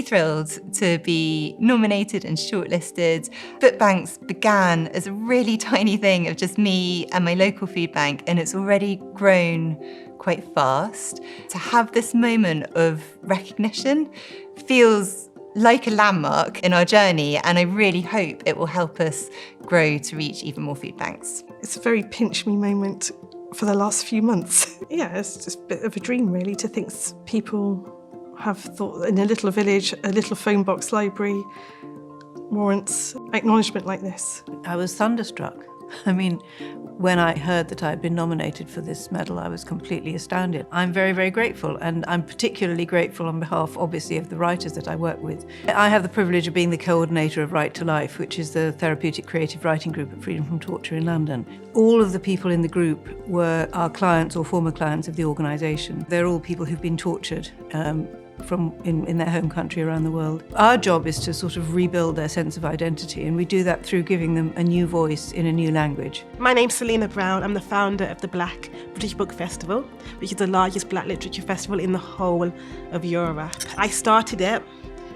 thrilled to be nominated and shortlisted. Book banks began as a really tiny thing of just me and my local food bank, and it's already grown quite fast. To have this moment of recognition feels like a landmark in our journey, and I really hope it will help us grow to reach even more food banks. It's a very pinch me moment for the last few months. Yeah, it's just a bit of a dream really to think people have thought in a little village, a little phone box library warrants acknowledgement like this. I was thunderstruck. I mean, when I heard that I had been nominated for this medal, I was completely astounded. I'm very, very grateful, and I'm particularly grateful on behalf, obviously, of the writers that I work with. I have the privilege of being the coordinator of Right to Life, which is the therapeutic creative writing group at Freedom from Torture in London. All of the people in the group were our clients or former clients of the organisation. They're all people who've been tortured in their home country around the world. Our job is to sort of rebuild their sense of identity, and we do that through giving them a new voice in a new language. My name's Selina Brown. I'm the founder of the Black British Book Festival, which is the largest black literature festival in the whole of Europe. I started it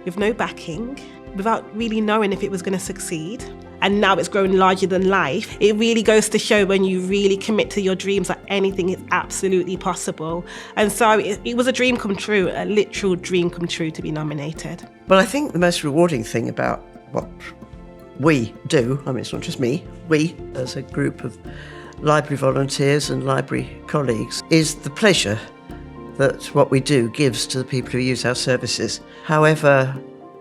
with no backing, without really knowing if it was going to succeed. And now it's grown larger than life. It really goes to show when you really commit to your dreams that anything is absolutely possible. And so it was a dream come true, a literal dream come true to be nominated. Well, I think the most rewarding thing about what we do, I mean, it's not just me, we as a group of library volunteers and library colleagues, is the pleasure that what we do gives to the people who use our services. However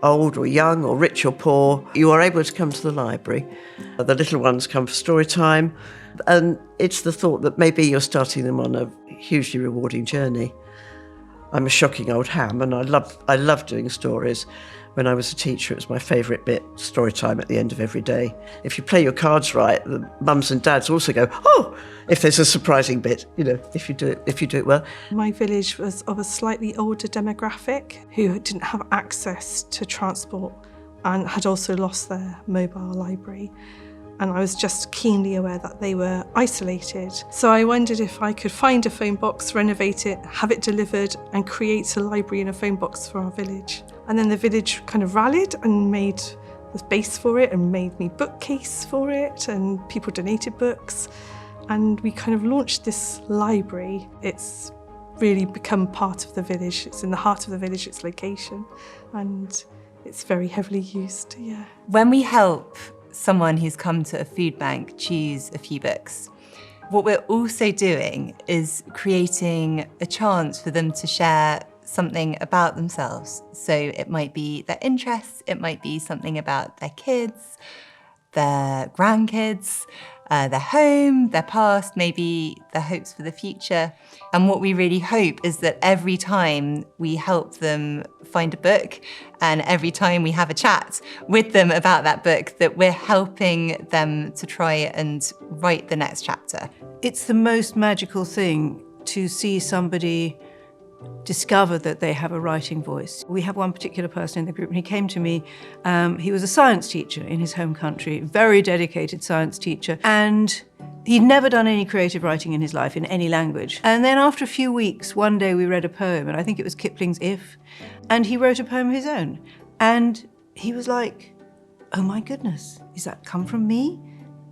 old or young or rich or poor, you are able to come to the library. The little ones come for story time, and it's the thought that maybe you're starting them on a hugely rewarding journey. I'm a shocking old ham, and I love doing stories. When I was a teacher, it was my favourite bit, story time at the end of every day. If you play your cards right, the mums and dads also go, oh, if there's a surprising bit, if you do it well. My village was of a slightly older demographic who didn't have access to transport and had also lost their mobile library. And I was just keenly aware that they were isolated. So I wondered if I could find a phone box, renovate it, have it delivered, and create a library in a phone box for our village. And then the village kind of rallied and made the base for it and made me bookcase for it, and people donated books. And we kind of launched this library. It's really become part of the village. It's in the heart of the village, its location, and it's very heavily used, yeah. When we help someone who's come to a food bank choose a few books, what we're also doing is creating a chance for them to share something about themselves. So it might be their interests, it might be something about their kids, their grandkids, their home, their past, maybe their hopes for the future. And what we really hope is that every time we help them find a book, and every time we have a chat with them about that book, that we're helping them to try and write the next chapter. It's the most magical thing to see somebody discover that they have a writing voice. We have one particular person in the group, and he came to me. He was a science teacher in his home country, very dedicated science teacher, and he'd never done any creative writing in his life in any language. And then after a few weeks, one day we read a poem, and I think it was Kipling's If, and he wrote a poem of his own. And he was like, oh my goodness, is that come from me?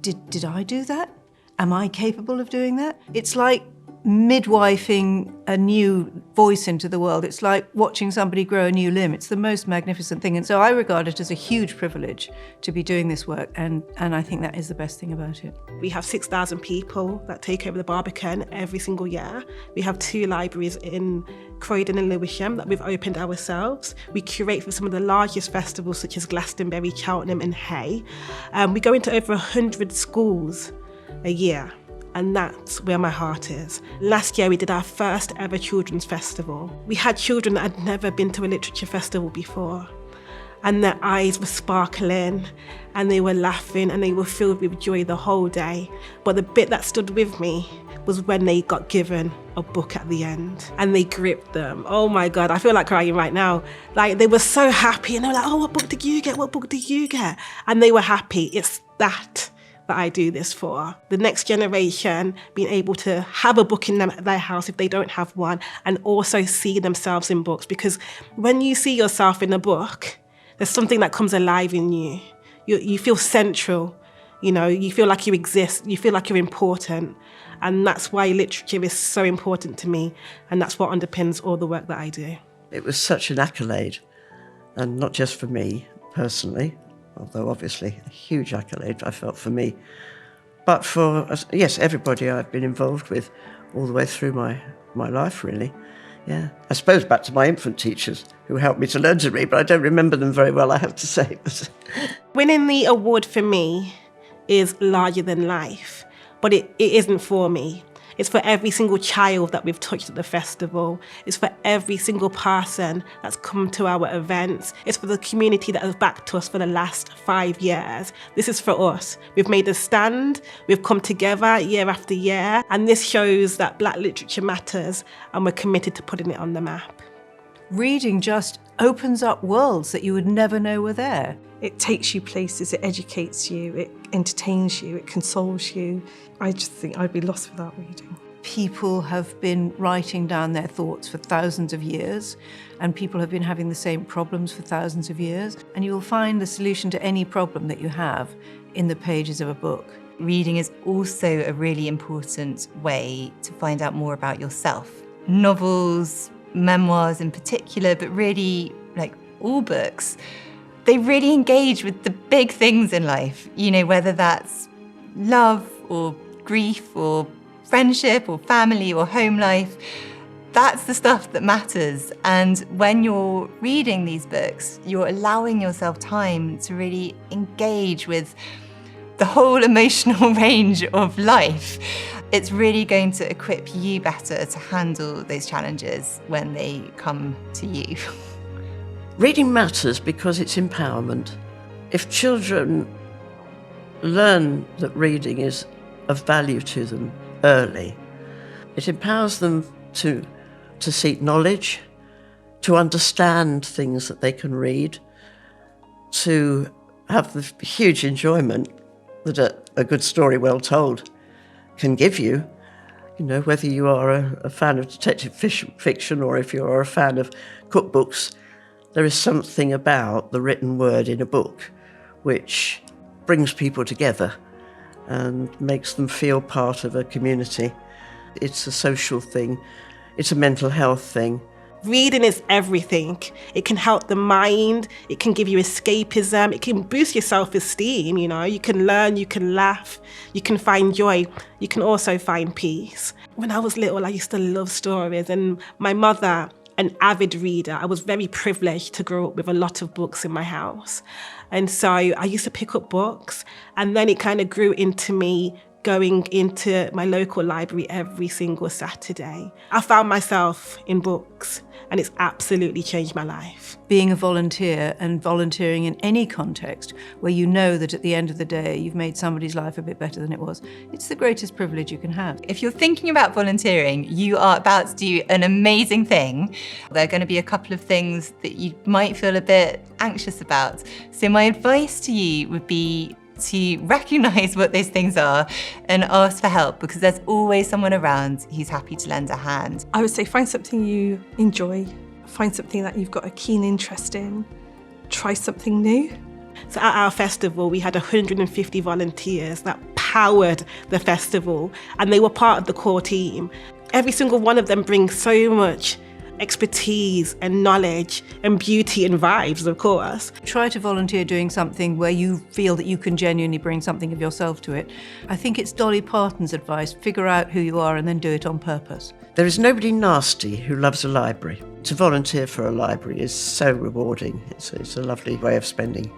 Did I do that? Am I capable of doing that? It's like midwifing a new voice into the world. It's like watching somebody grow a new limb. It's the most magnificent thing. And so I regard it as a huge privilege to be doing this work, and I think that is the best thing about it. We have 6,000 people that take over the Barbican every single year. We have 2 libraries in Croydon and Lewisham that we've opened ourselves. We curate for some of the largest festivals such as Glastonbury, Cheltenham and Hay. We go into over 100 schools a year. And that's where my heart is. Last year we did our first ever children's festival. We had children that had never been to a literature festival before, and their eyes were sparkling and they were laughing and they were filled with joy the whole day. But the bit that stood with me was when they got given a book at the end and they gripped them. Oh my God, I feel like crying right now. Like, they were so happy and they were like, oh, what book did you get? What book did you get? And they were happy. It's that that I do this for. The next generation being able to have a book in their house if they don't have one, and also see themselves in books. Because when you see yourself in a book, there's something that comes alive in you. You feel central, you feel like you exist, you feel like you're important. And that's why literature is so important to me. And that's what underpins all the work that I do. It was such an accolade, and not just for me personally, although obviously a huge accolade I felt for me, but for, yes, everybody I've been involved with all the way through my life, really. Yeah, I suppose back to my infant teachers who helped me to learn to read, but I don't remember them very well, I have to say. Winning the award for me is larger than life, but it isn't for me. It's for every single child that we've touched at the festival. It's for every single person that's come to our events. It's for the community that has backed us for the last 5 years. This is for us. We've made a stand, we've come together year after year, and this shows that Black literature matters, and we're committed to putting it on the map. Reading just opens up worlds that you would never know were there. It takes you places, it educates you, it entertains you, it consoles you. I just think I'd be lost without reading. People have been writing down their thoughts for thousands of years, and people have been having the same problems for thousands of years. And you will find the solution to any problem that you have in the pages of a book. Reading is also a really important way to find out more about yourself. Novels, memoirs in particular, but really, like all books, they really engage with the big things in life, whether that's love or grief or friendship or family or home life. That's the stuff that matters. And when you're reading these books, you're allowing yourself time to really engage with the whole emotional range of life. It's really going to equip you better to handle those challenges when they come to you. Reading matters because it's empowerment. If children learn that reading is of value to them early, it empowers them to seek knowledge, to understand things that they can read, to have the huge enjoyment that a good story well told can give you. Whether you are a fan of detective fiction or if you are a fan of cookbooks, there is something about the written word in a book which brings people together and makes them feel part of a community. It's a social thing. It's a mental health thing. Reading is everything. It can help the mind, it can give you escapism, it can boost your self-esteem, You can learn, you can laugh, you can find joy, you can also find peace. When I was little, I used to love stories, and my mother, an avid reader, I was very privileged to grow up with a lot of books in my house. And so I used to pick up books, and then it kind of grew into me going into my local library every single Saturday. I found myself in books, and it's absolutely changed my life. Being a volunteer and volunteering in any context where you know that at the end of the day you've made somebody's life a bit better than it was, it's the greatest privilege you can have. If you're thinking about volunteering, you are about to do an amazing thing. There are going to be a couple of things that you might feel a bit anxious about. So my advice to you would be to recognise what those things are and ask for help, because there's always someone around who's happy to lend a hand. I would say find something you enjoy, find something that you've got a keen interest in, try something new. So at our festival, we had 150 volunteers that powered the festival, and they were part of the core team. Every single one of them brings so much expertise and knowledge and beauty and vibes, of course. Try to volunteer doing something where you feel that you can genuinely bring something of yourself to it. I think it's Dolly Parton's advice: figure out who you are and then do it on purpose. There is nobody nasty who loves a library. To volunteer for a library is so rewarding. It's a lovely way of spending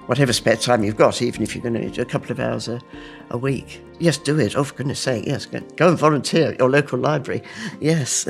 whatever spare time you've got, even if you're going to do a couple of hours a week. Yes, do it. Oh, for goodness sake, yes. Go and volunteer at your local library. Yes.